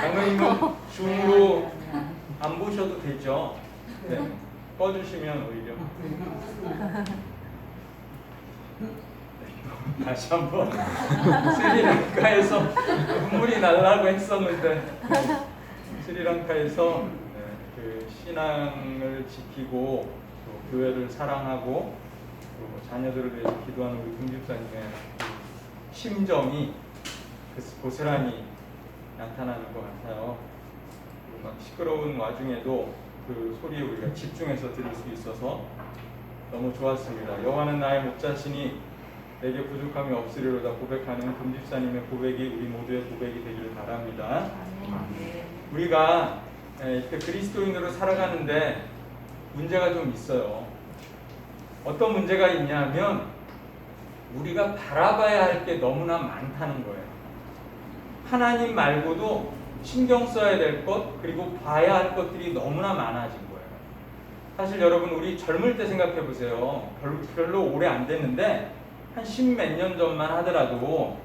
장로님은 줌으로 안 보셔도 되죠. 네. 꺼주시면 오히려. 다시 한번 스리랑카에서 눈물이 나려고 했었는데 스리랑카에서 그 신앙을 지키고 또 교회를 사랑하고 또 자녀들을 위해서 기도하는 우리 금집사님의 심정이 고스란히 나타나는 것 같아요. 막 시끄러운 와중에도 그 소리에 우리가 집중해서 들을 수 있어서 너무 좋았습니다. 여호와는 나의 목자시니 내게 부족함이 없으리로다 고백하는 금집사님의 고백이 우리 모두의 고백이 되기를 바랍니다. 우리가 이렇게 그리스도인으로 살아가는데 문제가 좀 있어요. 어떤 문제가 있냐면 우리가 바라봐야 할 게 너무나 많다는 거예요. 하나님 말고도 신경 써야 될 것, 그리고 봐야 할 것들이 너무나 많아진 거예요. 사실 여러분, 우리 젊을 때 생각해 보세요. 별로 오래 안 됐는데 한 10몇 년 전만 하더라도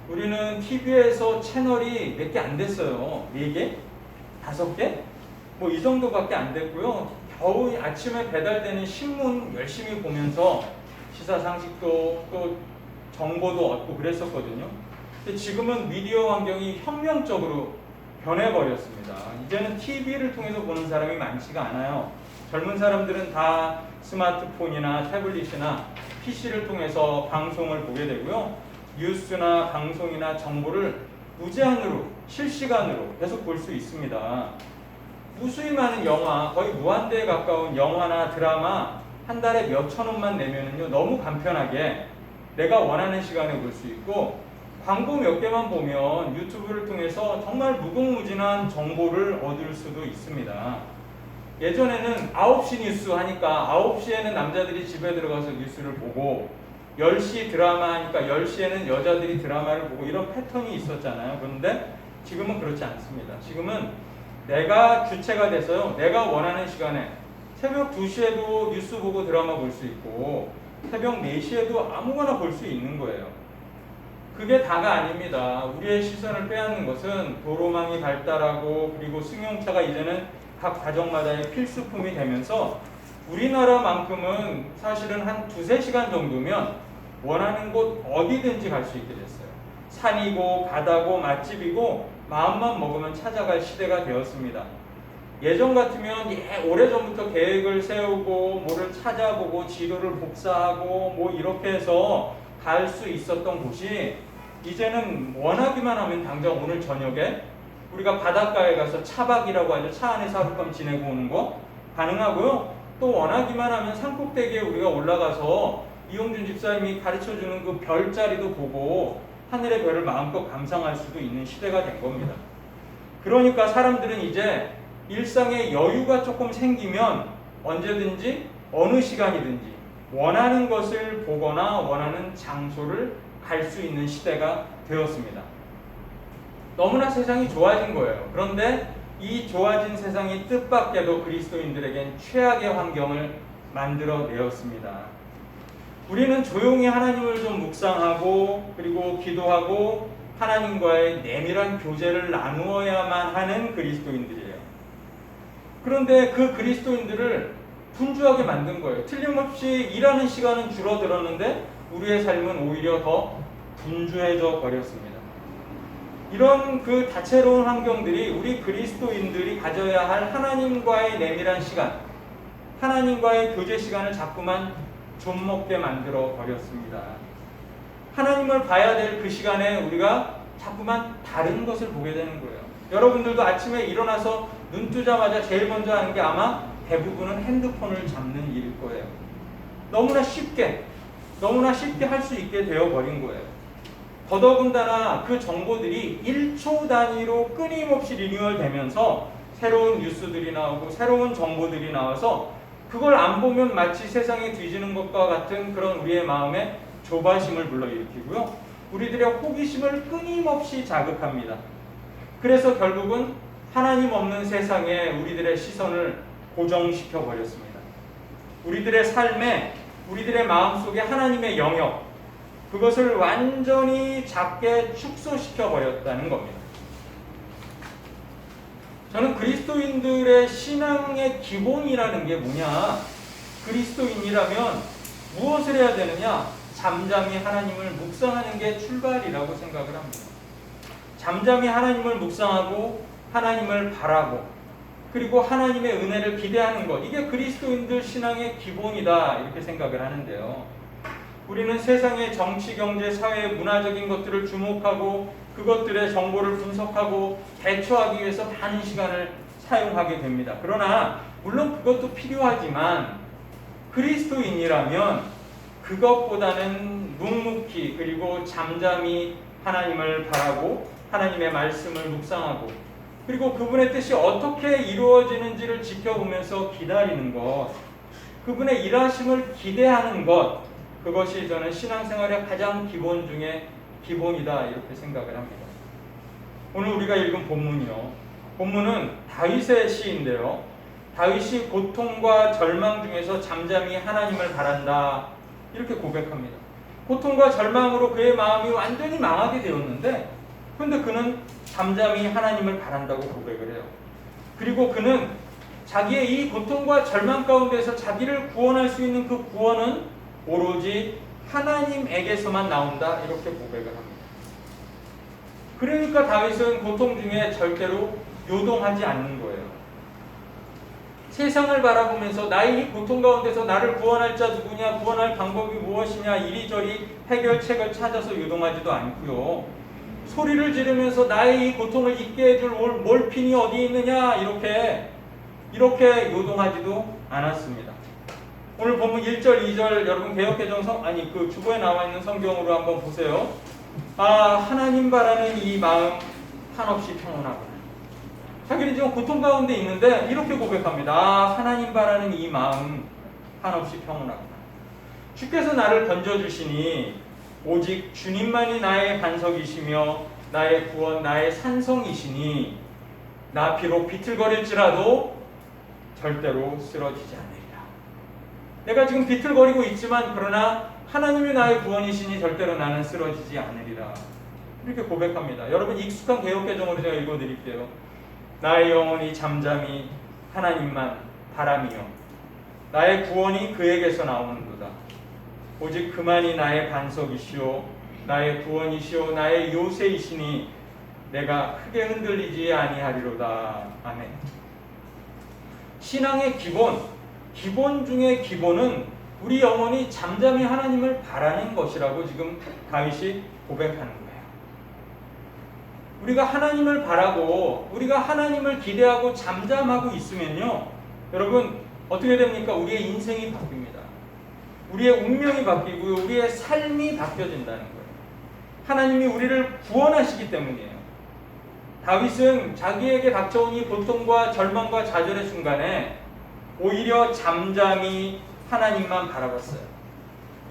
우리는 TV에서 채널이 몇 개 안 됐어요. 4개? 5개? 뭐 이 정도밖에 안 됐고요. 겨우 아침에 배달되는 신문 열심히 보면서 시사 상식도 또 정보도 얻고 그랬었거든요. 근데 지금은 미디어 환경이 혁명적으로 변해버렸습니다. 이제는 TV를 통해서 보는 사람이 많지가 않아요. 젊은 사람들은 다 스마트폰이나 태블릿이나 PC를 통해서 방송을 보게 되고요. 뉴스나 방송이나 정보를 무제한으로, 실시간으로 계속 볼 수 있습니다. 무수히 많은 영화, 거의 무한대에 가까운 영화나 드라마 한 달에 몇천 원만 내면은요, 너무 간편하게 내가 원하는 시간에 볼 수 있고, 광고 몇 개만 보면 유튜브를 통해서 정말 무궁무진한 정보를 얻을 수도 있습니다. 예전에는 9시 뉴스 하니까 9시에는 남자들이 집에 들어가서 뉴스를 보고 10시 드라마 하니까 10시에는 여자들이 드라마를 보고 이런 패턴이 있었잖아요. 그런데 지금은 그렇지 않습니다. 지금은 내가 주체가 돼서요, 내가 원하는 시간에 새벽 2시에도 뉴스 보고 드라마 볼 수 있고 새벽 4시에도 아무거나 볼 수 있는 거예요. 그게 다가 아닙니다. 우리의 시선을 빼앗는 것은 도로망이 발달하고 그리고 승용차가 이제는 각 가정마다의 필수품이 되면서 우리나라만큼은 사실은 한 2-3시간 정도면 원하는 곳 어디든지 갈 수 있게 됐어요. 산이고 바다고 맛집이고 마음만 먹으면 찾아갈 시대가 되었습니다. 예전 같으면 오래전부터 계획을 세우고 뭐를 찾아보고 지도를 복사하고 뭐 이렇게 해서 갈 수 있었던 곳이 이제는 원하기만 하면 당장 오늘 저녁에 우리가 바닷가에 가서 차박이라고 하죠. 차 안에서 하룻밤 지내고 오는 거 가능하고요. 또 원하기만 하면 산꼭대기에 우리가 올라가서 이용준 집사님이 가르쳐주는 그 별자리도 보고 하늘의 별을 마음껏 감상할 수도 있는 시대가 된 겁니다. 그러니까 사람들은 이제 일상에 여유가 조금 생기면 언제든지 어느 시간이든지 원하는 것을 보거나 원하는 장소를 갈 수 있는 시대가 되었습니다. 너무나 세상이 좋아진 거예요. 그런데 이 좋아진 세상이 뜻밖에도 그리스도인들에겐 최악의 환경을 만들어내었습니다. 우리는 조용히 하나님을 좀 묵상하고 그리고 기도하고 하나님과의 내밀한 교제를 나누어야만 하는 그리스도인들이에요. 그런데 그 그리스도인들을 분주하게 만든 거예요. 틀림없이 일하는 시간은 줄어들었는데 우리의 삶은 오히려 더 분주해져 버렸습니다. 이런 그 다채로운 환경들이 우리 그리스도인들이 가져야 할 하나님과의 내밀한 시간, 하나님과의 교제 시간을 자꾸만 좀먹게 만들어 버렸습니다. 하나님을 봐야 될 그 시간에 우리가 자꾸만 다른 것을 보게 되는 거예요. 여러분들도 아침에 일어나서 눈 뜨자마자 제일 먼저 하는 게 아마 대부분은 핸드폰을 잡는 일일 거예요. 너무나 쉽게 할 수 있게 되어버린 거예요. 더더군다나 그 정보들이 1초 단위로 끊임없이 리뉴얼 되면서 새로운 뉴스들이 나오고 새로운 정보들이 나와서 그걸 안 보면 마치 세상이 뒤지는 것과 같은 그런 우리의 마음에 조바심을 불러일으키고요. 우리들의 호기심을 끊임없이 자극합니다. 그래서 결국은 하나님 없는 세상에 우리들의 시선을 고정시켜 버렸습니다. 우리들의 삶에, 우리들의 마음속에 하나님의 영역, 그것을 완전히 작게 축소시켜 버렸다는 겁니다. 저는 그리스도인들의 신앙의 기본이라는 게 뭐냐? 그리스도인이라면 무엇을 해야 되느냐? 잠잠히 하나님을 묵상하는 게 출발이라고 생각을 합니다. 잠잠히 하나님을 묵상하고 하나님을 바라고 그리고 하나님의 은혜를 기대하는 것, 이게 그리스도인들 신앙의 기본이다 이렇게 생각을 하는데요. 우리는 세상의 정치, 경제, 사회, 문화적인 것들을 주목하고 그것들의 정보를 분석하고 대처하기 위해서 많은 시간을 사용하게 됩니다. 그러나 물론 그것도 필요하지만 그리스도인이라면 그것보다는 묵묵히 그리고 잠잠히 하나님을 바라고 하나님의 말씀을 묵상하고 그리고 그분의 뜻이 어떻게 이루어지는지를 지켜보면서 기다리는 것, 그분의 일하심을 기대하는 것, 그것이 저는 신앙생활의 가장 기본 중에 기본이다 이렇게 생각을 합니다. 오늘 우리가 읽은 본문이요. 본문은 다윗의 시인데요. 다윗이 고통과 절망 중에서 잠잠히 하나님을 바란다 이렇게 고백합니다. 고통과 절망으로 그의 마음이 완전히 망하게 되었는데 그런데 그는 잠잠히 하나님을 바란다고 고백을 해요. 그리고 그는 자기의 이 고통과 절망 가운데서 자기를 구원할 수 있는 그 구원은 오로지 하나님에게서만 나온다 이렇게 고백을 합니다. 그러니까 다윗은 고통 중에 절대로 요동하지 않는 거예요. 세상을 바라보면서 나의 이 고통 가운데서 나를 구원할 자 누구냐, 구원할 방법이 무엇이냐 이리저리 해결책을 찾아서 요동하지도 않고요. 소리를 지르면서 나의 이 고통을 잊게 해줄 몰핀이 어디 있느냐 이렇게 요동하지도 않았습니다. 오늘 본문 1절, 2절 여러분 개역개정 그 주보에 나와 있는 성경으로 한번 보세요. 하나님 바라는 이 마음 한없이 평온하구나. 자기는 지금 고통 가운데 있는데 이렇게 고백합니다. 하나님 바라는 이 마음 한없이 평온하구나. 주께서 나를 건져주시니 오직 주님만이 나의 반석이시며 나의 구원, 나의 산성이시니 나 비록 비틀거릴지라도 절대로 쓰러지지 않으리라. 내가 지금 비틀거리고 있지만 그러나 하나님이 나의 구원이시니 절대로 나는 쓰러지지 않으리라. 이렇게 고백합니다. 여러분 익숙한 개역개정으로 제가 읽어드릴게요. 나의 영혼이 잠잠히 하나님만 바라며 나의 구원이 그에게서 나오는도다. 오직 그만이 나의 반석이시오 나의 구원이시오 나의 요새이시니 내가 크게 흔들리지 아니하리로다. 아멘. 신앙의 기본 중의 기본은 우리 영혼이 잠잠히 하나님을 바라는 것이라고 지금 다윗이 고백하는 거예요. 우리가 하나님을 바라고 우리가 하나님을 기대하고 잠잠하고 있으면요, 여러분 어떻게 됩니까? 우리의 인생이 바뀝니다. 우리의 운명이 바뀌고 우리의 삶이 바뀌어진다는 거예요. 하나님이 우리를 구원하시기 때문이에요. 다윗은 자기에게 닥쳐온 이 고통과 절망과 좌절의 순간에 오히려 잠잠히 하나님만 바라봤어요.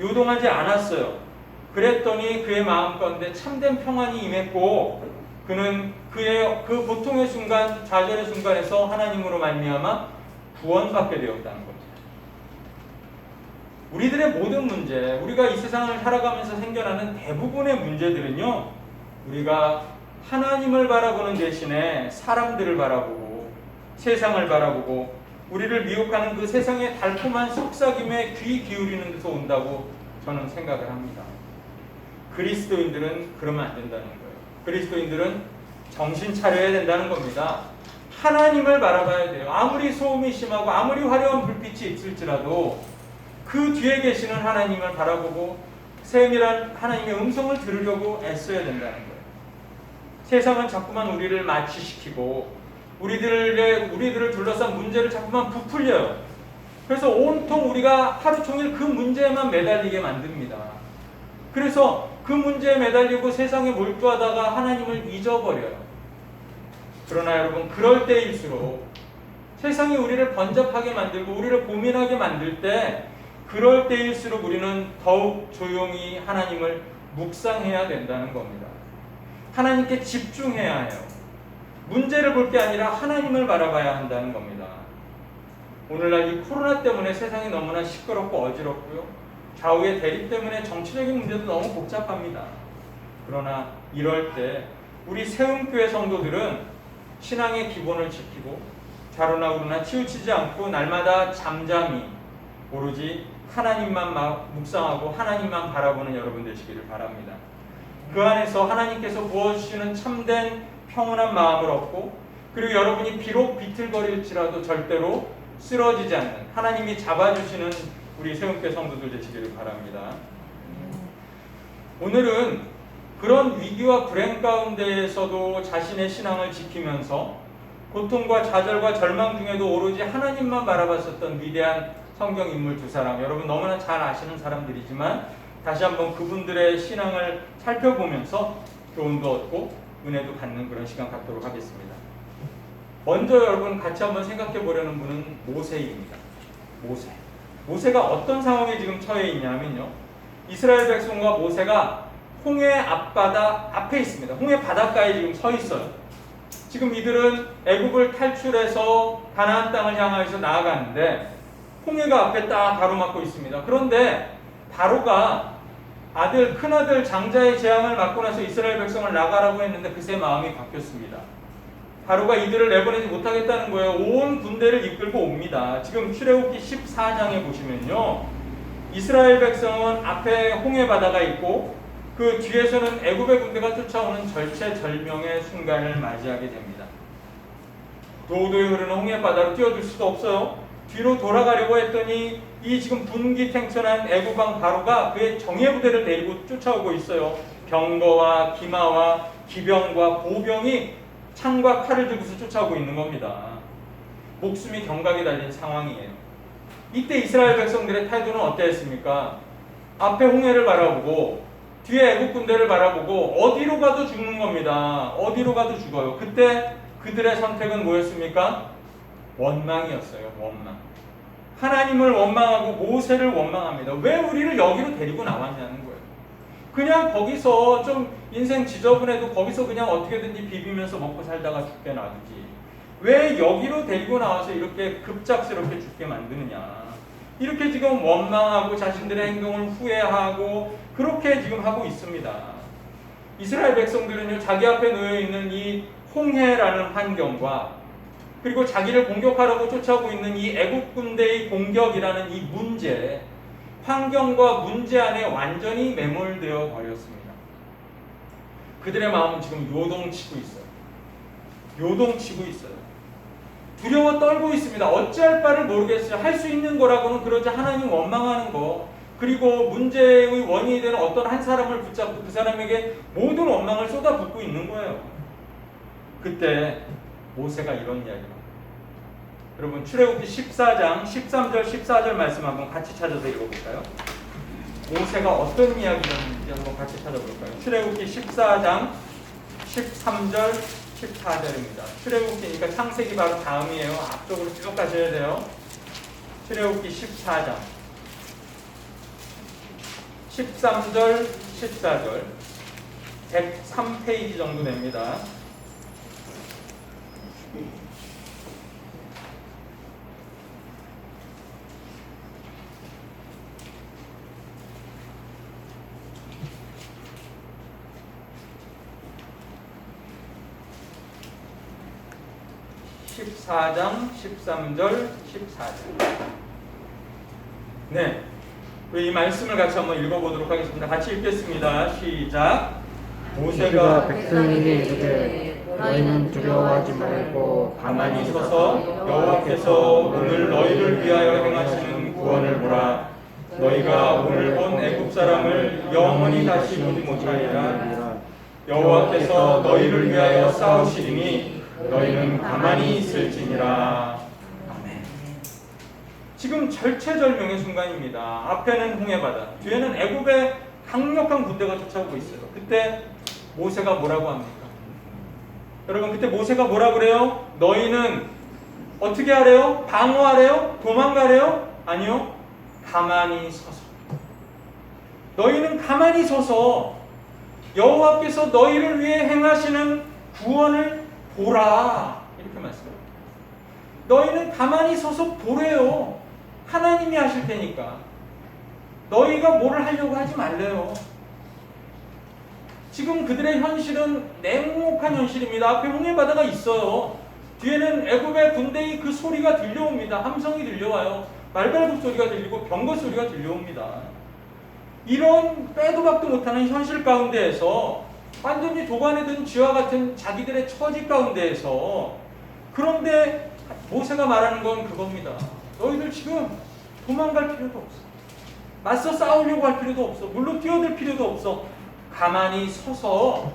요동하지 않았어요. 그랬더니 그의 마음 가운데 참된 평안이 임했고 그는 그 고통의 순간, 좌절의 순간에서 하나님으로 말미암아 구원받게 되었다는 겁니다. 우리들의 모든 문제, 우리가 이 세상을 살아가면서 생겨나는 대부분의 문제들은요, 우리가 하나님을 바라보는 대신에 사람들을 바라보고 세상을 바라보고 우리를 미혹하는 그 세상의 달콤한 속삭임에 귀 기울이는 데서 온다고 저는 생각을 합니다. 그리스도인들은 그러면 안 된다는 거예요. 그리스도인들은 정신 차려야 된다는 겁니다. 하나님을 바라봐야 돼요. 아무리 소음이 심하고 아무리 화려한 불빛이 있을지라도 그 뒤에 계시는 하나님을 바라보고 세밀한 하나님의 음성을 들으려고 애써야 된다는 거예요. 세상은 자꾸만 우리를 마취시키고 우리들을 둘러싼 문제를 자꾸만 부풀려요. 그래서 온통 우리가 하루 종일 그 문제에만 매달리게 만듭니다. 그래서 그 문제에 매달리고 세상에 몰두하다가 하나님을 잊어버려요. 그러나 여러분, 그럴 때일수록 세상이 우리를 번잡하게 만들고 우리를 고민하게 만들 때 그럴 때일수록 우리는 더욱 조용히 하나님을 묵상해야 된다는 겁니다. 하나님께 집중해야 해요. 문제를 볼 게 아니라 하나님을 바라봐야 한다는 겁니다. 오늘날 이 코로나 때문에 세상이 너무나 시끄럽고 어지럽고요. 좌우의 대립 때문에 정치적인 문제도 너무 복잡합니다. 그러나 이럴 때 우리 세움교회 성도들은 신앙의 기본을 지키고 좌로나 우로나 치우치지 않고 날마다 잠잠히 오로지 하나님만 묵상하고 하나님만 바라보는 여러분 되시기를 바랍니다. 그 안에서 하나님께서 부어주시는 참된 평온한 마음을 얻고, 그리고 여러분이 비록 비틀거릴지라도 절대로 쓰러지지 않는 하나님이 잡아주시는 우리 세움교회 성도들 되시기를 바랍니다. 오늘은 그런 위기와 불행 가운데에서도 자신의 신앙을 지키면서 고통과 좌절과 절망 중에도 오로지 하나님만 바라봤었던 위대한 성경 인물 두 사람, 여러분 너무나 잘 아시는 사람들이지만 다시 한번 그분들의 신앙을 살펴보면서 교훈도 얻고 은혜도 받는 그런 시간 갖도록 하겠습니다. 먼저 여러분 같이 한번 생각해 보려는 분은 모세입니다. 모세가 어떤 상황에 지금 처해 있냐면요, 이스라엘 백성과 모세가 홍해 앞바다 앞에 있습니다. 홍해 바닷가에 지금 서 있어요. 지금 이들은 애굽을 탈출해서 가나안 땅을 향해서 나아가는데 홍해가 앞에 딱 가로막고 있습니다. 그런데 바로가 큰아들 장자의 재앙을 맞고 나서 이스라엘 백성을 나가라고 했는데 그새 마음이 바뀌었습니다. 바로가 이들을 내보내지 못하겠다는 거예요. 온 군대를 이끌고 옵니다. 지금 출애굽기 14장에 보시면요, 이스라엘 백성은 앞에 홍해 바다가 있고 그 뒤에서는 애굽의 군대가 쫓아오는 절체절명의 순간을 맞이하게 됩니다. 도도히 흐르는 홍해 바다로 뛰어들 수도 없어요. 뒤로 돌아가려고 했더니 이 지금 분기탱천한 애굽왕 바로가 그의 정예부대를 데리고 쫓아오고 있어요. 병거와 기마와 기병과 보병이 창과 칼을 들고서 쫓아오고 있는 겁니다. 목숨이 경각에 달린 상황이에요. 이때 이스라엘 백성들의 태도는 어땠습니까? 앞에 홍해를 바라보고 뒤에 애국 군대를 바라보고 어디로 가도 죽는 겁니다. 어디로 가도 죽어요. 그때 그들의 선택은 뭐였습니까? 원망이었어요. 원망. 하나님을 원망하고 모세를 원망합니다. 왜 우리를 여기로 데리고 나왔냐는 거예요. 그냥 거기서 좀 인생 지저분해도 거기서 그냥 어떻게든지 비비면서 먹고 살다가 죽게 놔두지. 왜 여기로 데리고 나와서 이렇게 급작스럽게 죽게 만드느냐. 이렇게 지금 원망하고 자신들의 행동을 후회하고 그렇게 지금 하고 있습니다. 이스라엘 백성들은요, 자기 앞에 놓여있는 이 홍해라는 환경과 그리고 자기를 공격하려고 쫓아오고 있는 이 애국 군대의 공격이라는 이 문제, 환경과 문제 안에 완전히 매몰되어 버렸습니다. 그들의 마음은 지금 요동치고 있어요. 두려워 떨고 있습니다. 어찌할 바를 모르겠어요. 할 수 있는 거라고는 그러지 하나님 원망하는 거, 그리고 문제의 원인이 되는 어떤 한 사람을 붙잡고 그 사람에게 모든 원망을 쏟아붓고 있는 거예요. 그때 모세가 이런 이야기를 합니다. 여러분 출애굽기 14장 13절 14절 말씀 한번 같이 찾아서 읽어볼까요? 모세가 어떤 이야기를 하는지 한번 같이 찾아볼까요? 출애굽기 14장 13절 14절입니다. 출애굽기니까 창세기 바로 다음이에요. 앞쪽으로 쭉 가셔야 돼요. 출애굽기 14장 13절 14절 103페이지 정도 됩니다. (14장) 13절 14절. 네, 이 말씀을 같이 한번 읽어보도록 하겠습니다. 같이 읽겠습니다. 시작. 모세가 백성에게 이르되 너희는 두려워하지 말고 가만히 서서 여호와께서 오늘 너희를 위하여 행하시는 구원을 보라. 너희가 오늘 본 애굽 사람을 영원히 다시 보지 못하리라. 여호와께서 너희를 위하여 싸우시리니 너희는 가만히 있을지니라. 아멘. 지금 절체절명의 순간입니다. 앞에는 홍해바다, 뒤에는 애굽의 강력한 군대가 쫓아오고 있어요. 그때 모세가 뭐라고 합니까? 여러분 그때 모세가 뭐라 그래요? 너희는 어떻게 하래요? 방어하래요? 도망가래요? 아니요. 가만히 서서. 너희는 가만히 서서 여호와께서 너희를 위해 행하시는 구원을 보라. 이렇게 말씀합니다. 너희는 가만히 서서 보래요. 하나님이 하실 테니까. 너희가 뭐를 하려고 하지 말래요. 지금 그들의 현실은 냉혹한 현실입니다. 앞에 홍해바다가 있어요. 뒤에는 애굽의 군대의 그 소리가 들려옵니다. 함성이 들려와요. 말발굽 소리가 들리고 병거 소리가 들려옵니다. 이런 빼도 박도 못하는 현실 가운데에서 완전히 도관에 든 쥐와 같은 자기들의 처지 가운데에서, 그런데 모세가 말하는 건 그겁니다. 너희들 지금 도망갈 필요도 없어. 맞서 싸우려고 할 필요도 없어. 물로 뛰어들 필요도 없어. 가만히 서서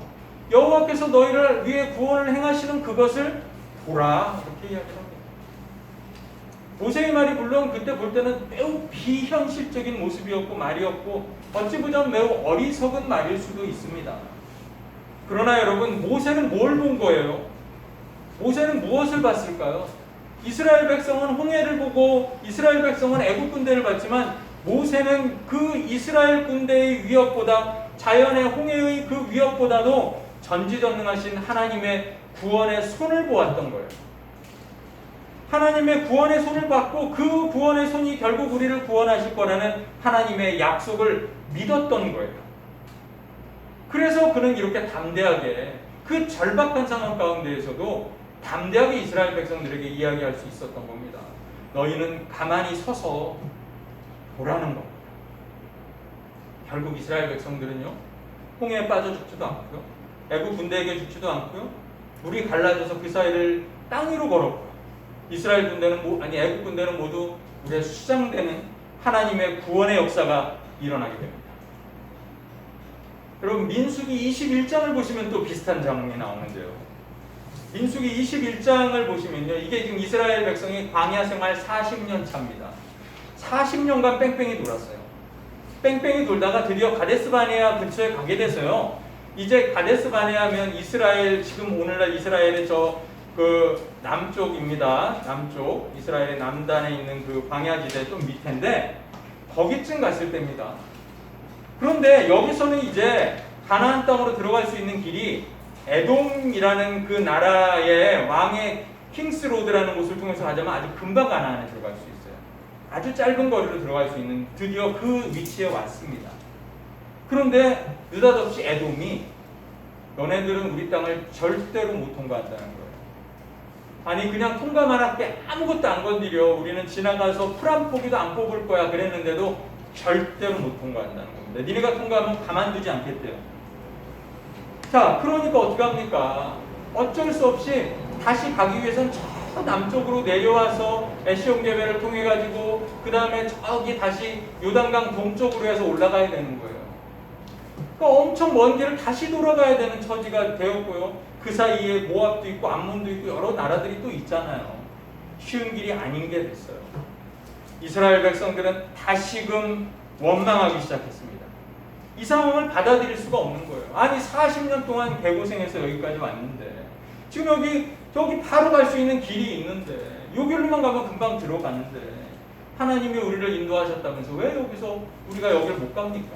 여호와께서 너희를 위해 구원을 행하시는 그것을 보라. 이렇게 이야기합니다. 모세의 말이 물론 그때 볼 때는 매우 비현실적인 모습이었고 말이었고 어찌 보자면 매우 어리석은 말일 수도 있습니다. 그러나 여러분, 모세는 뭘 본 거예요? 모세는 무엇을 봤을까요? 이스라엘 백성은 홍해를 보고 이스라엘 백성은 애국 군대를 봤지만 모세는 그 이스라엘 군대의 위협보다, 자연의 홍해의 그 위협보다도 전지전능하신 하나님의 구원의 손을 보았던 거예요. 하나님의 구원의 손을 받고 그 구원의 손이 결국 우리를 구원하실 거라는 하나님의 약속을 믿었던 거예요. 그래서 그는 이렇게 담대하게, 그 절박한 상황 가운데에서도 담대하게 이스라엘 백성들에게 이야기할 수 있었던 겁니다. 너희는 가만히 서서 보라는 겁니다. 결국 이스라엘 백성들은요, 홍해에 빠져 죽지도 않고요, 애국 군대에게 죽지도 않고요, 물이 갈라져서 그 사이를 땅 위로 걸었고요, 이스라엘 군대는 애국 군대는 모두 물에 수장되는 하나님의 구원의 역사가 일어나게 됩니다. 여러분, 민수기 21장을 보시면 또 비슷한 장면이 나오는데요. 민수기 21장을 보시면요, 이게 지금 이스라엘 백성이 광야 생활 40년 차입니다. 40년간 뺑뺑이 돌았어요. 뺑뺑이 돌다가 드디어 가데스바네아 근처에 가게 돼서요, 이제 가데스바네아면 이스라엘, 지금 오늘날 이스라엘의 그 남쪽입니다. 남쪽, 이스라엘의 남단에 있는 그 광야지대 좀 밑인데 거기쯤 갔을 때입니다. 그런데 여기서는 이제 가나안 땅으로 들어갈 수 있는 길이 에돔이라는 그 나라의 왕의 킹스로드라는 곳을 통해서 가자면 아주 금방 가나안에 들어갈 수 있어요. 아주 짧은 거리로 들어갈 수 있는, 드디어 그 위치에 왔습니다. 그런데 느닷없이 에돔이 너네들은 우리 땅을 절대로 못 통과한다는 거예요. 아니, 그냥 통과만 할게, 아무것도 안 건드려, 우리는 지나가서 풀 한 포기도 안 뽑을 거야 그랬는데도 절대로 못 통과한다는 겁니다. 니네가 통과하면 가만두지 않겠대요. 자, 그러니까 어떻게 합니까? 어쩔 수 없이 다시 가기 위해서는 저 남쪽으로 내려와서 에시온게베를 통해 가지고 그 다음에 저기 다시 요단강 동쪽으로 해서 올라가야 되는 거예요. 그러니까 엄청 먼 길을 다시 돌아가야 되는 처지가 되었고요. 그 사이에 모압도 있고 암몬도 있고 여러 나라들이 또 있잖아요. 쉬운 길이 아닌 게 됐어요. 이스라엘 백성들은 다시금 원망하기 시작했습니다. 이 상황을 받아들일 수가 없는 거예요. 아니, 40년 동안 개고생해서 여기까지 왔는데 지금 저기 바로 갈 수 있는 길이 있는데 여기로만 가면 금방 들어가는데 하나님이 우리를 인도하셨다면서 왜 여기서 우리가 여기를 못 갑니까?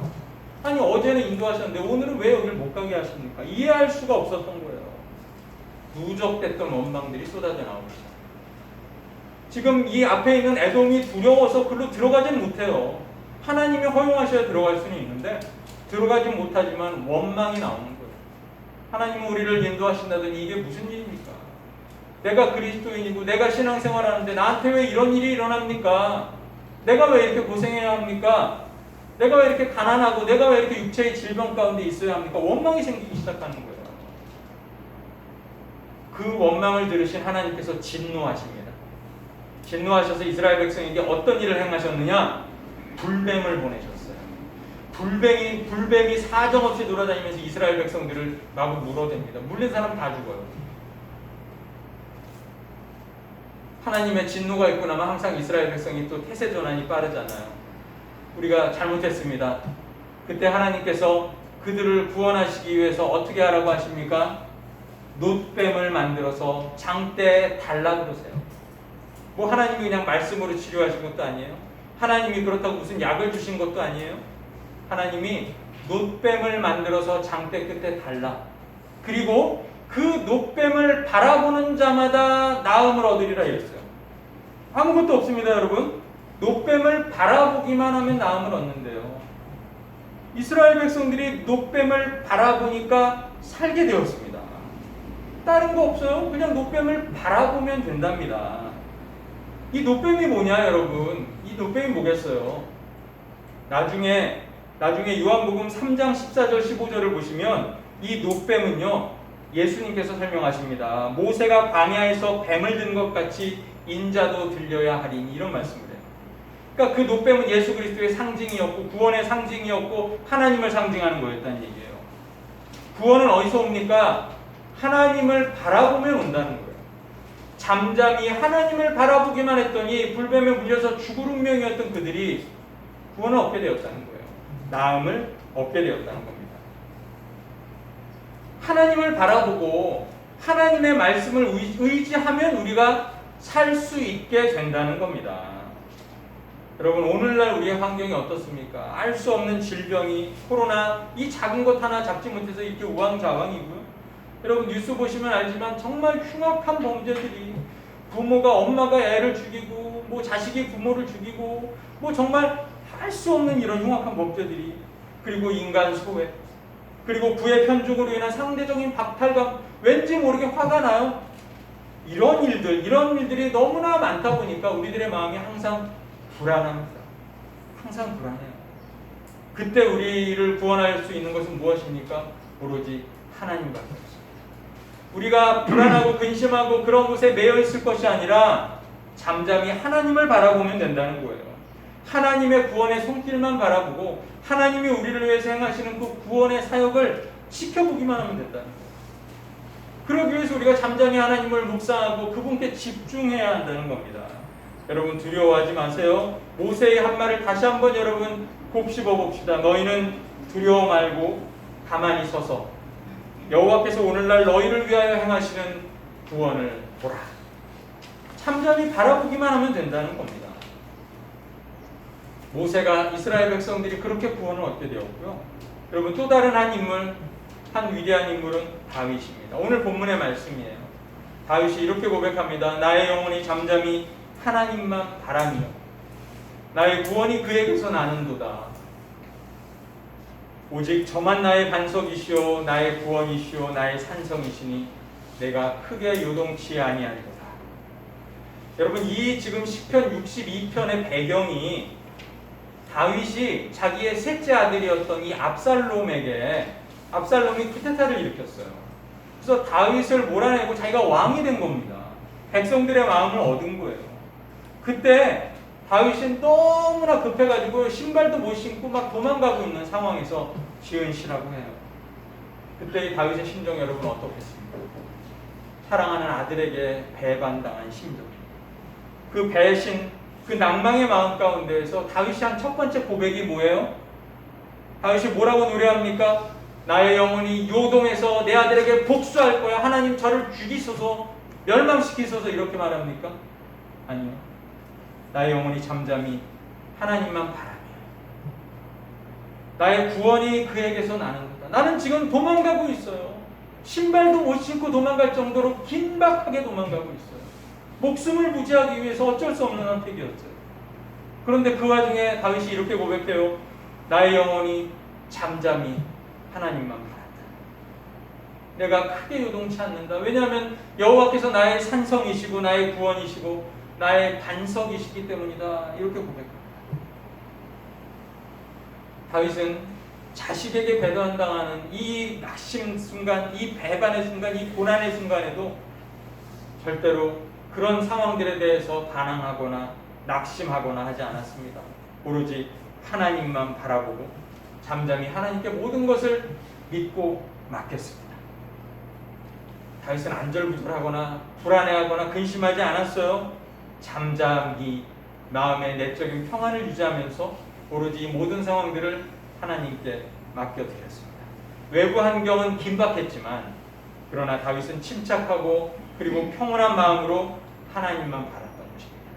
아니, 어제는 인도하셨는데 오늘은 왜 여기를 못 가게 하십니까? 이해할 수가 없었던 거예요. 누적됐던 원망들이 쏟아져 나오기 시작합니다. 지금 이 앞에 있는 에돔이 두려워서 그로 들어가지는 못해요. 하나님이 허용하셔야 들어갈 수는 있는데 들어가지 못하지만 원망이 나오는 거예요. 하나님은 우리를 인도하신다더니 이게 무슨 일입니까? 내가 그리스도인이고 내가 신앙생활하는데 나한테 왜 이런 일이 일어납니까? 내가 왜 이렇게 고생해야 합니까? 내가 왜 이렇게 가난하고 내가 왜 이렇게 육체의 질병 가운데 있어야 합니까? 원망이 생기기 시작하는 거예요. 그 원망을 들으신 하나님께서 진노하십니다. 진노하셔서 이스라엘 백성에게 어떤 일을 행하셨느냐? 불뱀을 보내셨어요. 불뱀이 사정없이 돌아다니면서 이스라엘 백성들을 마구 물어댑니다. 물린 사람 다 죽어요. 하나님의 진노가 있고 나면 항상 이스라엘 백성이 또 태세 전환이 빠르잖아요. 우리가 잘못했습니다. 그때 하나님께서 그들을 구원하시기 위해서 어떻게 하라고 하십니까? 놋뱀을 만들어서 장대에 달라 그러세요. 뭐 하나님이 그냥 말씀으로 치료하신 것도 아니에요. 하나님이 그렇다고 무슨 약을 주신 것도 아니에요. 하나님이 놋뱀을 만들어서 장대 끝에 달라. 그리고 그 놋뱀을 바라보는 자마다 나음을 얻으리라 이랬어요. 아무것도 없습니다, 여러분. 놋뱀을 바라보기만 하면 나음을 얻는데요. 이스라엘 백성들이 놋뱀을 바라보니까 살게 되었습니다. 다른 거 없어요. 그냥 놋뱀을 바라보면 된답니다. 이 놋뱀이 뭐냐 여러분? 이 놋뱀이 뭐겠어요? 나중에 요한복음 3장 14절 15절을 보시면 이 놋뱀은요 예수님께서 설명하십니다. 모세가 광야에서 뱀을 든 것 같이 인자도 들려야 하리니 이런 말씀을 해요. 그러니까 그 놋뱀은 예수 그리스도의 상징이었고 구원의 상징이었고 하나님을 상징하는 거였다는 얘기예요. 구원은 어디서 옵니까? 하나님을 바라보면 온다는 거예요. 잠잠히 하나님을 바라보기만 했더니 불뱀에 물려서 죽을 운명이었던 그들이 구원을 얻게 되었다는 거예요. 나음을 얻게 되었다는 겁니다. 하나님을 바라보고 하나님의 말씀을 의지하면 우리가 살 수 있게 된다는 겁니다. 여러분 오늘날 우리의 환경이 어떻습니까? 알 수 없는 질병이 코로나 이 작은 것 하나 잡지 못해서 이렇게 우왕좌왕이고요. 여러분 뉴스 보시면 알지만 정말 흉악한 범죄들이 부모가 엄마가 애를 죽이고 뭐 자식이 부모를 죽이고 뭐 정말 할 수 없는 이런 흉악한 범죄들이 그리고 인간 소외 그리고 부의 편중으로 인한 상대적인 박탈감 왠지 모르게 화가 나요. 이런 일들이 너무나 많다 보니까 우리들의 마음이 항상 불안합니다. 항상 불안해요. 그때 우리를 구원할 수 있는 것은 무엇입니까? 오로지 하나님밖에 없습니다. 우리가 불안하고 근심하고 그런 곳에 매여 있을 것이 아니라 잠잠히 하나님을 바라보면 된다는 거예요. 하나님의 구원의 손길만 바라보고 하나님이 우리를 위해서 행하시는 그 구원의 사역을 지켜보기만 하면 된다는 거예요. 그러기 위해서 우리가 잠잠히 하나님을 묵상하고 그분께 집중해야 한다는 겁니다. 여러분 두려워하지 마세요. 모세의 한 말을 다시 한번 여러분 곱씹어 봅시다. 너희는 두려워 말고 가만히 서서 여호와께서 오늘날 너희를 위하여 행하시는 구원을 보라. 잠잠히 바라보기만 하면 된다는 겁니다. 모세가 이스라엘 백성들이 그렇게 구원을 얻게 되었고요. 여러분 또 다른 한 인물, 한 위대한 인물은 다윗입니다. 오늘 본문의 말씀이에요. 다윗이 이렇게 고백합니다. 나의 영혼이 잠잠히 하나님만 바라며 나의 구원이 그에게서 나는도다. 오직 저만 나의 반석이시오 나의 구원이시오 나의 산성이시니 내가 크게 요동치 아니하리로다. 여러분 이 지금 시편 62편의 배경이 다윗이 자기의 셋째 아들이었던 이 압살롬이 쿠데타를 일으켰어요. 그래서 다윗을 몰아내고 자기가 왕이 된 겁니다. 백성들의 마음을 얻은 거예요. 그때 다윗은 너무나 급해가지고 신발도 못 신고 막 도망가고 있는 상황에서 지은 시라고 해요. 그때 다윗의 심정 여러분 어떻겠습니까? 사랑하는 아들에게 배반당한 심정. 그 배신, 그 낭망의 마음 가운데에서 다윗이 한 첫 번째 고백이 뭐예요? 다윗이 뭐라고 노래합니까? 나의 영혼이 요동해서 내 아들에게 복수할 거야. 하나님 저를 죽이소서, 멸망시키소서 이렇게 말합니까? 아니요. 나의 영혼이 잠잠히 하나님만 바라며 나의 구원이 그에게서 나는도다. 나는 지금 도망가고 있어요. 신발도 못 신고 도망갈 정도로 긴박하게 도망가고 있어요. 목숨을 부지하기 위해서 어쩔 수 없는 선택이었어요. 그런데 그 와중에 다윗이 이렇게 고백해요. 나의 영혼이 잠잠히 하나님만 바란다. 내가 크게 요동치 않는다. 왜냐하면 여호와께서 나의 산성이시고 나의 구원이시고 나의 반석이시기 때문이다. 이렇게 고백합니다. 다윗은 자식에게 배반당하는 이 낙심 순간, 이 배반의 순간, 이 고난의 순간에도 절대로 그런 상황들에 대해서 반항하거나 낙심하거나 하지 않았습니다. 오로지 하나님만 바라보고 잠잠히 하나님께 모든 것을 믿고 맡겼습니다. 다윗은 안절부절하거나 불안해하거나 근심하지 않았어요. 잠잠히 마음의 내적인 평안을 유지하면서 오로지 모든 상황들을 하나님께 맡겨드렸습니다. 외부 환경은 긴박했지만 그러나 다윗은 침착하고 그리고 평온한 마음으로 하나님만 바랐던 것입니다.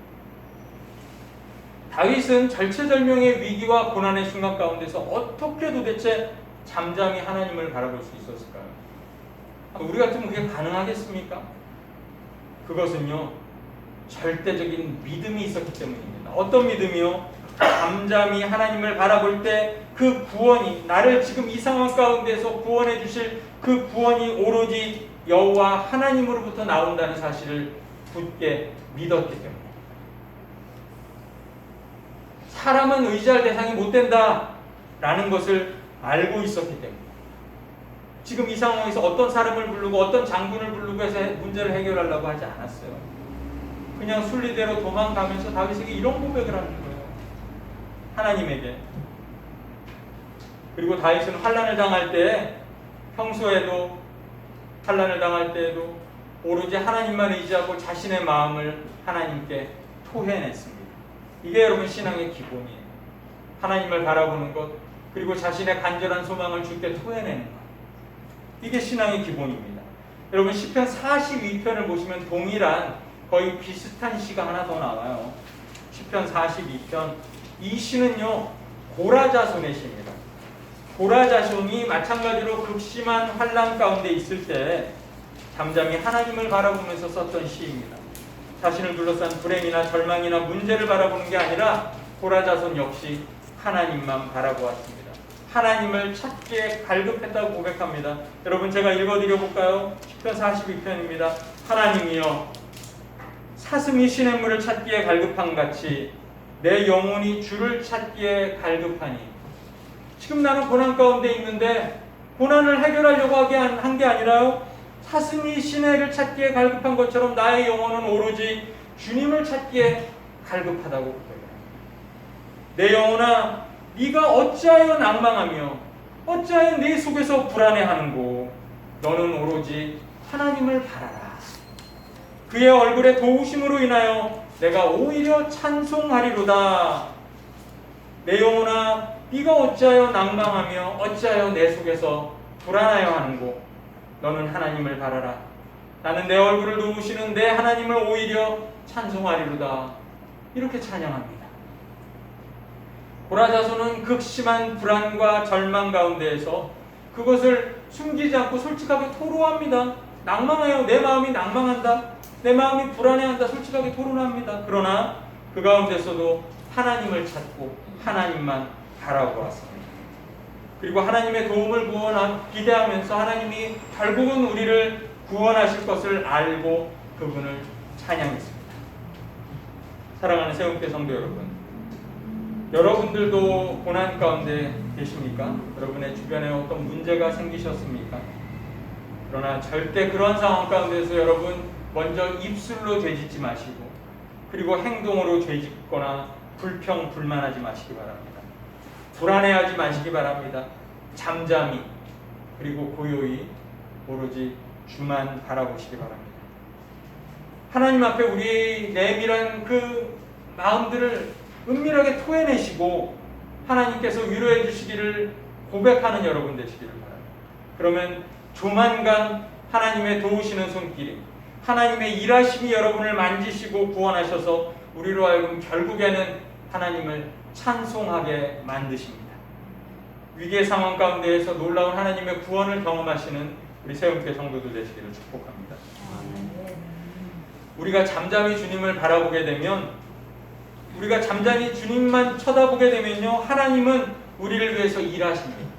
다윗은 절체절명의 위기와 고난의 순간 가운데서 어떻게 도대체 잠잠히 하나님을 바라볼 수 있었을까요? 우리 같으면 그게 가능하겠습니까? 그것은요 절대적인 믿음이 있었기 때문입니다. 어떤 믿음이요? 잠잠히 하나님을 바라볼 때 그 구원이, 나를 지금 이 상황 가운데서 구원해 주실 그 구원이 오로지 여호와 하나님으로부터 나온다는 사실을 굳게 믿었기 때문에, 사람은 의지할 대상이 못 된다 라는 것을 알고 있었기 때문에, 지금 이 상황에서 어떤 사람을 부르고 어떤 장군을 부르고 해서 문제를 해결하려고 하지 않았어요. 그냥 순리대로 도망가면서 다윗에게 이런 고백을 하는 거예요. 하나님에게. 그리고 다윗은 환난을 당할 때, 평소에도 환난을 당할 때에도 오로지 하나님만 의지하고 자신의 마음을 하나님께 토해냈습니다. 이게 여러분 신앙의 기본이에요. 하나님을 바라보는 것, 그리고 자신의 간절한 소망을 주께 토해내는 것. 이게 신앙의 기본입니다. 여러분 시편 42편을 보시면 동일한 거의 비슷한 시가 하나 더 나와요. 시편 42편. 이 시는요, 고라자손의 시입니다. 고라자손이 마찬가지로 극심한 환난 가운데 있을 때 잠잠히 하나님을 바라보면서 썼던 시입니다. 자신을 둘러싼 불행이나 절망이나 문제를 바라보는 게 아니라 고라자손 역시 하나님만 바라보았습니다. 하나님을 찾기에 갈급했다고 고백합니다. 여러분 제가 읽어드려 볼까요? 시편 42편입니다. 하나님이여, 사슴이 시냇물을 찾기에 갈급한 같이 내 영혼이 주를 찾기에 갈급하니. 지금 나는 고난 가운데 있는데 고난을 해결하려고 한 게 아니라요, 사슴이 시내를 찾기에 갈급한 것처럼 나의 영혼은 오로지 주님을 찾기에 갈급하다고 고백합니다. 내 영혼아, 네가 어찌하여 낭망하며 어찌하여 내 속에서 불안해하는고. 너는 오로지 하나님을 바라라. 그의 얼굴의 도우심으로 인하여 내가 오히려 찬송하리로다. 내 영혼아, 네가 어찌하여 낭망하며 어찌하여 내 속에서 불안하여 하는고. 너는 하나님을 바라라. 나는 내 얼굴을 도우시는 내 하나님을 오히려 찬송하리로다. 이렇게 찬양합니다. 고라자손은 극심한 불안과 절망 가운데에서 그것을 숨기지 않고 솔직하게 토로합니다. 낭망해요. 내 마음이 낭망한다. 내 마음이 불안해한다. 솔직하게 토론합니다. 그러나 그 가운데서도 하나님을 찾고 하나님만 바라보았습니다. 그리고 하나님의 도움을 기대하면서 하나님이 결국은 우리를 구원하실 것을 알고 그분을 찬양했습니다. 사랑하는 세움교회 성도 여러분, 여러분들도 고난 가운데 계십니까? 여러분의 주변에 어떤 문제가 생기셨습니까? 그러나 절대 그런 상황 가운데서 여러분 먼저 입술로 죄짓지 마시고, 그리고 행동으로 죄짓거나 불평불만하지 마시기 바랍니다. 불안해하지 마시기 바랍니다. 잠잠히, 그리고 고요히 오로지 주만 바라보시기 바랍니다. 하나님 앞에 우리의 내밀한 그 마음들을 은밀하게 토해내시고 하나님께서 위로해 주시기를 고백하는 여러분 되시기를 바랍니다. 그러면 조만간 하나님의 도우시는 손길이, 하나님의 일하심이 여러분을 만지시고 구원하셔서 우리로 하여금 결국에는 하나님을 찬송하게 만드십니다. 위기의 상황 가운데에서 놀라운 하나님의 구원을 경험하시는 우리 세움교회 성도들 되시기를 축복합니다. 우리가 잠잠히 주님을 바라보게 되면, 우리가 잠잠히 주님만 쳐다보게 되면요, 하나님은 우리를 위해서 일하십니다.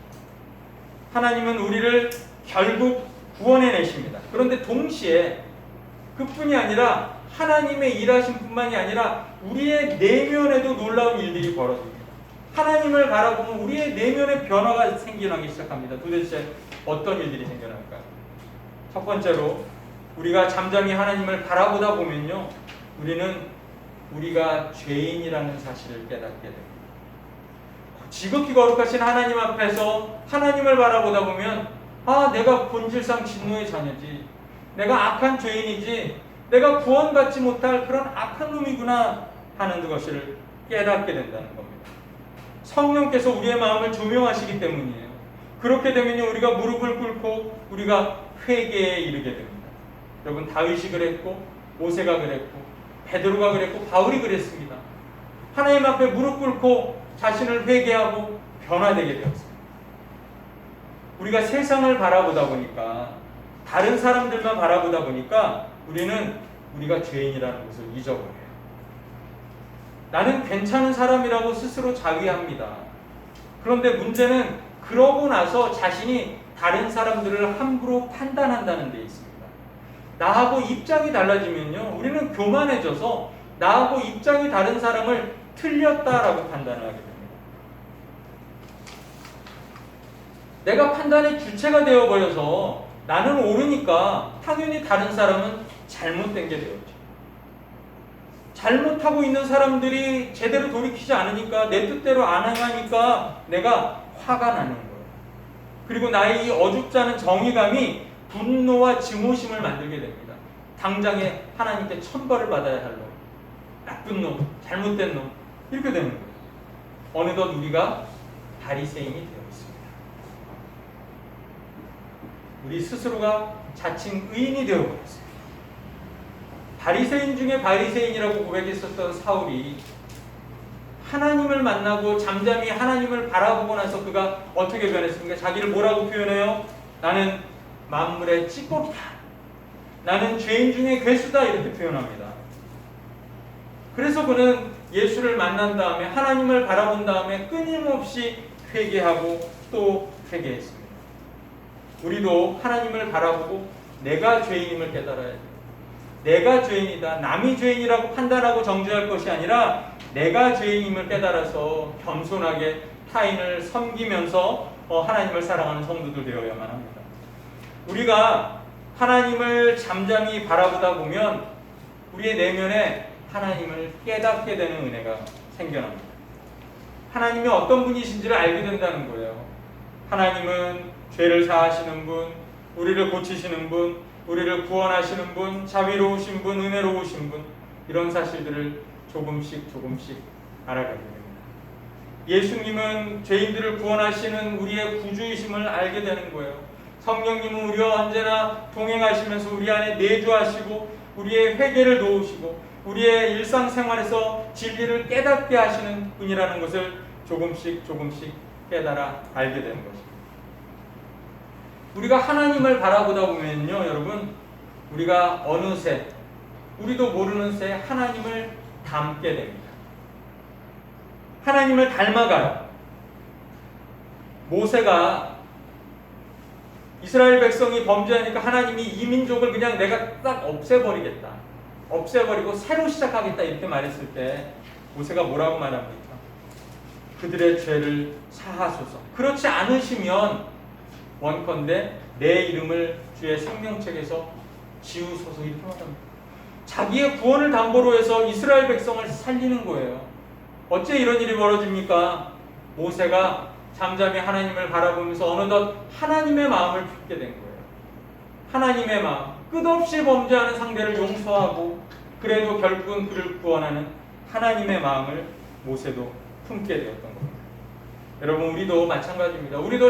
하나님은 우리를 결국 구원해내십니다. 그런데 동시에 그뿐이 아니라 하나님의 일하심 뿐만이 아니라 우리의 내면에도 놀라운 일들이 벌어집니다. 하나님을 바라보면 우리의 내면의 변화가 생겨나기 시작합니다. 도대체 어떤 일들이 생겨날까요? 첫 번째로 우리가 잠잠히 하나님을 바라보다 보면요, 우리는 우리가 죄인이라는 사실을 깨닫게 됩니다. 지극히 거룩하신 하나님 앞에서 하나님을 바라보다 보면, 아, 내가 본질상 진노의 자녀지, 내가 악한 죄인이지, 내가 구원받지 못할 그런 악한 놈이구나 하는 것을 깨닫게 된다는 겁니다. 성령께서 우리의 마음을 조명하시기 때문이에요. 그렇게 되면 우리가 무릎을 꿇고 우리가 회개에 이르게 됩니다. 여러분, 다윗이 그랬고 모세가 그랬고 베드로가 그랬고 바울이 그랬습니다. 하나님 앞에 무릎 꿇고 자신을 회개하고 변화되게 되었습니다. 우리가 세상을 바라보다 보니까, 다른 사람들만 바라보다 보니까 우리는 우리가 죄인이라는 것을 잊어버려요. 나는 괜찮은 사람이라고 스스로 자위합니다. 그런데 문제는 그러고 나서 자신이 다른 사람들을 함부로 판단한다는 데 있습니다. 나하고 입장이 달라지면요, 우리는 교만해져서 나하고 입장이 다른 사람을 틀렸다라고 판단을 하게 됩니다. 내가 판단의 주체가 되어버려서 나는 옳으니까 당연히 다른 사람은 잘못된 게 되었죠. 잘못하고 있는 사람들이 제대로 돌이키지 않으니까, 내 뜻대로 안 하니까 내가 화가 나는 거예요. 그리고 나의 이 어줍지 않은 정의감이 분노와 증오심을 만들게 됩니다. 당장에 하나님께 천벌을 받아야 할 놈, 나쁜 놈, 잘못된 놈, 이렇게 되는 거예요. 어느덧 우리가 바리새인이 되어 있습니다. 우리 스스로가 자칭 의인이 되어버렸어요. 바리새인 중에 바리새인이라고 고백했었던 사울이 하나님을 만나고 잠잠히 하나님을 바라보고 나서 그가 어떻게 변했습니까? 자기를 뭐라고 표현해요? 나는 만물의 찌꺼기다. 나는 죄인 중에 괴수다. 이렇게 표현합니다. 그래서 그는 예수를 만난 다음에 하나님을 바라본 다음에 끊임없이 회개하고 또 회개했습니다. 우리도 하나님을 바라보고 내가 죄인임을 깨달아야 돼요. 내가 죄인이다, 남이 죄인이라고 판단하고 정죄할 것이 아니라 내가 죄인임을 깨달아서 겸손하게 타인을 섬기면서 하나님을 사랑하는 성도들 되어야만 합니다. 우리가 하나님을 잠잠히 바라보다 보면 우리의 내면에 하나님을 깨닫게 되는 은혜가 생겨납니다. 하나님이 어떤 분이신지를 알게 된다는 거예요. 하나님은 죄를 사하시는 분, 우리를 고치시는 분, 우리를 구원하시는 분, 자비로우신 분, 은혜로우신 분, 이런 사실들을 조금씩 알아가게 됩니다. 예수님은 죄인들을 구원하시는 우리의 구주이심을 알게 되는 거예요. 성령님은 우리와 언제나 동행하시면서 우리 안에 내주하시고 우리의 회개를 도우시고 우리의 일상생활에서 진리를 깨닫게 하시는 분이라는 것을 조금씩 깨달아 알게 되는 것입니다. 우리가 하나님을 바라보다 보면요, 여러분, 우리가 어느새 우리도 모르는 새 하나님을 닮게 됩니다. 하나님을 닮아가요. 모세가 이스라엘 백성이 범죄하니까 하나님이 이 민족을 그냥 내가 딱 없애버리겠다, 없애버리고 새로 시작하겠다 이렇게 말했을 때 모세가 뭐라고 말합니까? 그들의 죄를 사하소서. 그렇지 않으시면 원컨대 내 이름을 주의 생명책에서 지우소서, 이렇게 말합니다. 자기의 구원을 담보로 해서 이스라엘 백성을 살리는 거예요. 어째 이런 일이 벌어집니까? 모세가 잠잠히 하나님을 바라보면서 어느덧 하나님의 마음을 품게 된 거예요. 하나님의 마음, 끝없이 범죄하는 상대를 용서하고 그래도 결국은 그를 구원하는 하나님의 마음을 모세도 품게 되었던 겁니다. 여러분, 우리도 마찬가지입니다. 우리도